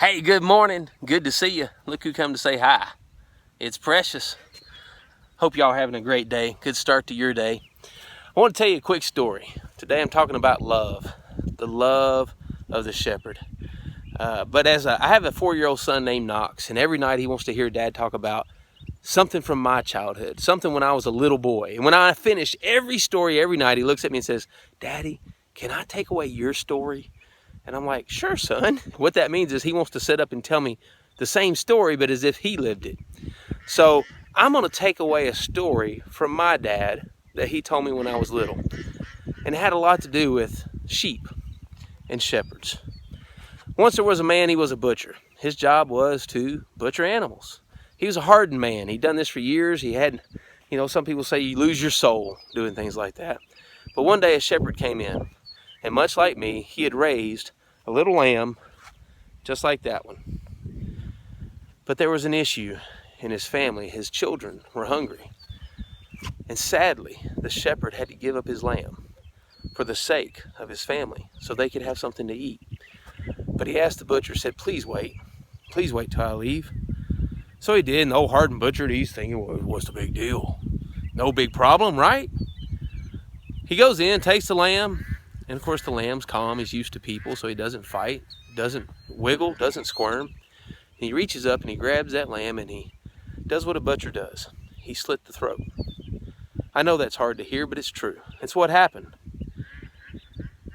Hey, good morning. Good to see you. Look who come to say hi. It's Precious. Hope y'all having a great day. Good start to your day. I want to tell you a quick story. Today I'm talking about love. The love of the shepherd. But I have a 4-year-old son named Knox, and every night he wants to hear Dad talk about something from my childhood, something when I was a little boy. And when I finish every story every night, he looks at me and says, "Daddy, can I take away your story?" And I'm like, "Sure, son." What that means is he wants to sit up and tell me the same story, but as if he lived it. So I'm going to take away a story from my dad that he told me when I was little. And it had a lot to do with sheep and shepherds. Once there was a man, he was a butcher. His job was to butcher animals. He was a hardened man. He'd done this for years. He had, some people say you lose your soul doing things like that. But one day a shepherd came in. And much like me, he had raised a little lamb just like that one. But there was an issue in his family. His children were hungry. And sadly, the shepherd had to give up his lamb for the sake of his family so they could have something to eat. But he asked the butcher, said, please wait till I leave. So he did, and the old hardened butcher, he's thinking, well, what's the big deal? No big problem, right? He goes in, takes the lamb, and of course the lamb's calm. He's used to people, so he doesn't fight, doesn't wiggle, doesn't squirm. And he reaches up and he grabs that lamb and he does what a butcher does. He slit the throat. I know that's hard to hear, but it's true. It's what happened.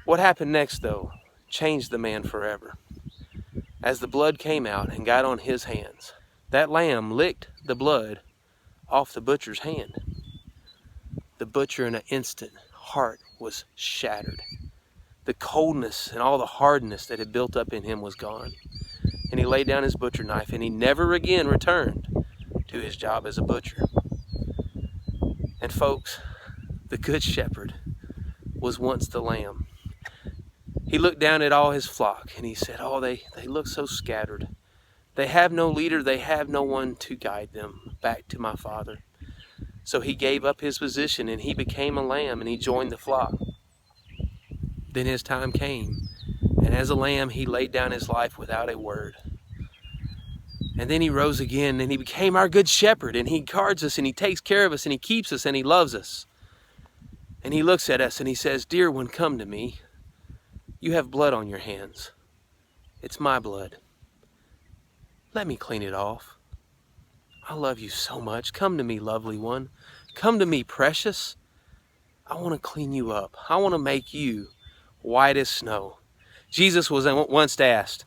What happened next, though, changed the man forever. As the blood came out and got on his hands, that lamb licked the blood off the butcher's hand. The butcher, in an instant, heart was shattered. The coldness and all the hardness that had built up in him was gone. And he laid down his butcher knife, and he never again returned to his job as a butcher. And folks, the good shepherd was once the lamb. He looked down at all his flock and he said, oh, they look so scattered. They have no leader, they have no one to guide them back to my Father. So he gave up his position and he became a lamb and he joined the flock. Then his time came, and as a lamb he laid down his life without a word. And then he rose again and he became our good shepherd, and he guards us and he takes care of us and he keeps us and he loves us. And he looks at us and he says, dear one, come to me. You have blood on your hands. It's my blood. Let me clean it off. I love you so much. Come to me, lovely one. Come to me, precious. I want to clean you up. I want to make you white as snow. Jesus was once asked,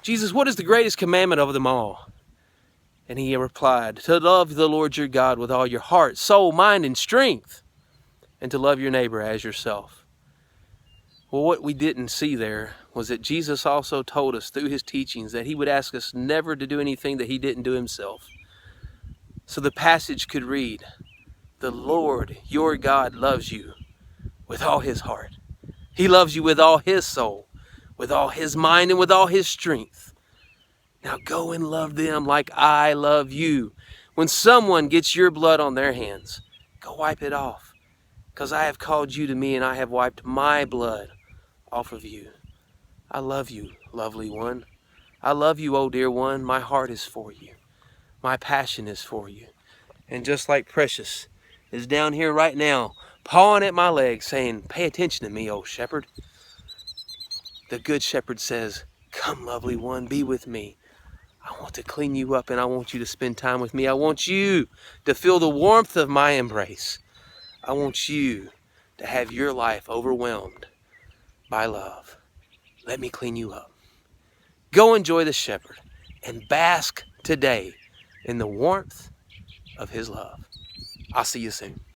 Jesus, what is the greatest commandment of them all? And he replied, to love the Lord your God with all your heart, soul, mind, and strength, and to love your neighbor as yourself. Well, what we didn't see there was that Jesus also told us through his teachings that he would ask us never to do anything that he didn't do himself. So the passage could read, the Lord your God loves you with all his heart. He loves you with all his soul, with all his mind, and with all his strength. Now go and love them like I love you. When someone gets your blood on their hands, go wipe it off, because I have called you to me and I have wiped my blood off of you. I love you, lovely one. I love you, oh dear one. My heart is for you. My passion is for you. And just like Precious is down here right now, pawing at my legs, saying, pay attention to me, oh shepherd. The good shepherd says, come, lovely one, be with me. I want to clean you up and I want you to spend time with me. I want you to feel the warmth of my embrace. I want you to have your life overwhelmed by love. Let me clean you up. Go enjoy the shepherd and bask today in the warmth of his love. I'll see you soon.